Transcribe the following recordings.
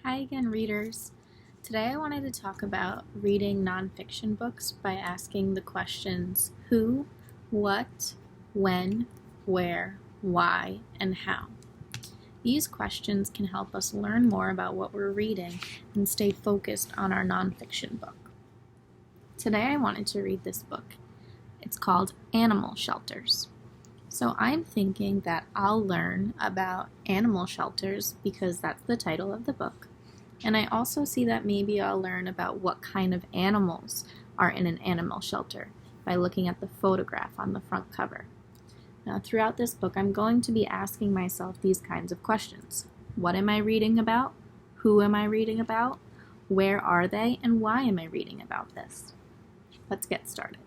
Hi again, readers. Today I wanted to talk about reading nonfiction books by asking the questions who, what, when, where, why, and how. These questions can help us learn more about what we're reading and stay focused on our nonfiction book. Today I wanted to read this book. It's called Animal Shelters. So I'm thinking that I'll learn about animal shelters because that's the title of the book. And I also see that maybe I'll learn about what kind of animals are in an animal shelter by looking at the photograph on the front cover. Now, throughout this book, I'm going to be asking myself these kinds of questions. What am I reading about? Who am I reading about? Where are they? And why am I reading about this? Let's get started.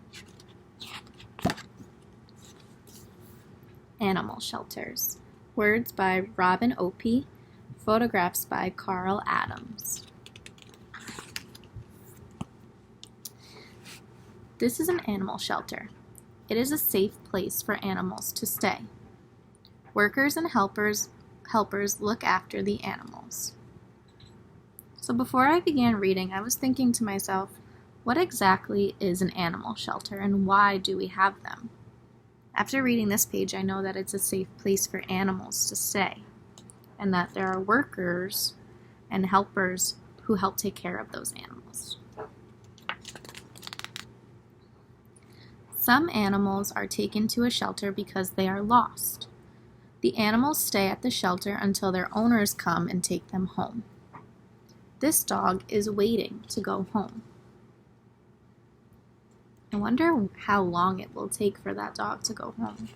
Animal Shelters. Words by Robin Opie. Photographs by Carl Adams. This is an animal shelter. It is a safe place for animals to stay. Workers and helpers look after the animals. So before I began reading, I was thinking to myself, what exactly is an animal shelter and why do we have them? After reading this page, I know that it's a safe place for animals to stay, and that there are workers and helpers who help take care of those animals. Some animals are taken to a shelter because they are lost. The animals stay at the shelter until their owners come and take them home. This dog is waiting to go home. I wonder how long it will take for that dog to go home.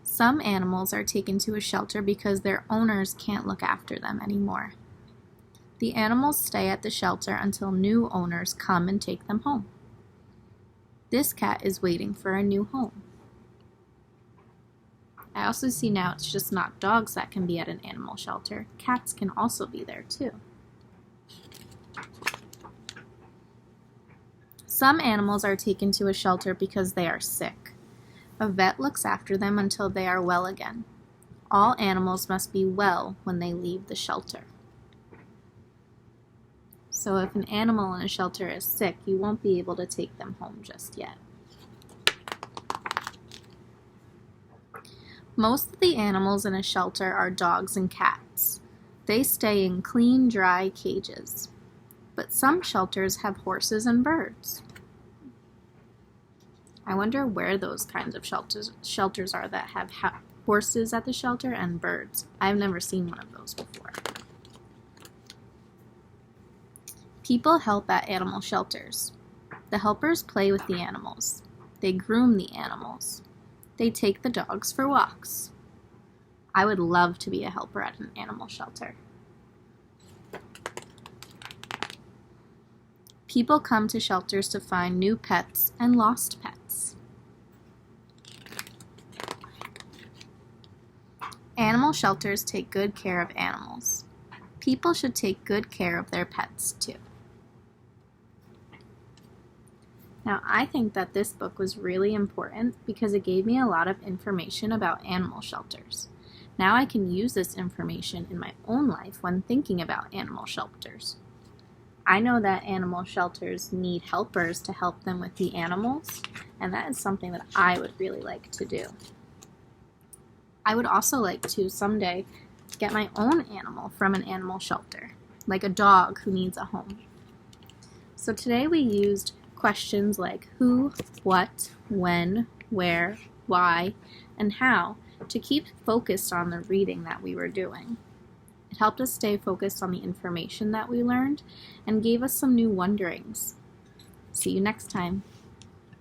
Some animals are taken to a shelter because their owners can't look after them anymore. The animals stay at the shelter until new owners come and take them home. This cat is waiting for a new home. I also see now it's just not dogs that can be at an animal shelter. Cats can also be there too. Some animals are taken to a shelter because they are sick. A vet looks after them until they are well again. All animals must be well when they leave the shelter. So if an animal in a shelter is sick, you won't be able to take them home just yet. Most of the animals in a shelter are dogs and cats. They stay in clean, dry cages. But some shelters have horses and birds. I wonder where those kinds of shelters are that have horses at the shelter and birds. I've never seen one of those before. People help at animal shelters. The helpers play with the animals. They groom the animals. They take the dogs for walks. I would love to be a helper at an animal shelter. People come to shelters to find new pets and lost pets. Animal shelters take good care of animals. People should take good care of their pets too. Now, I think that this book was really important because it gave me a lot of information about animal shelters. Now I can use this information in my own life when thinking about animal shelters. I know that animal shelters need helpers to help them with the animals, and that is something that I would really like to do. I would also like to someday get my own animal from an animal shelter, like a dog who needs a home. So today we used questions like who, what, when, where, why, and how to keep focused on the reading that we were doing. It helped us stay focused on the information that we learned and gave us some new wonderings. See you next time.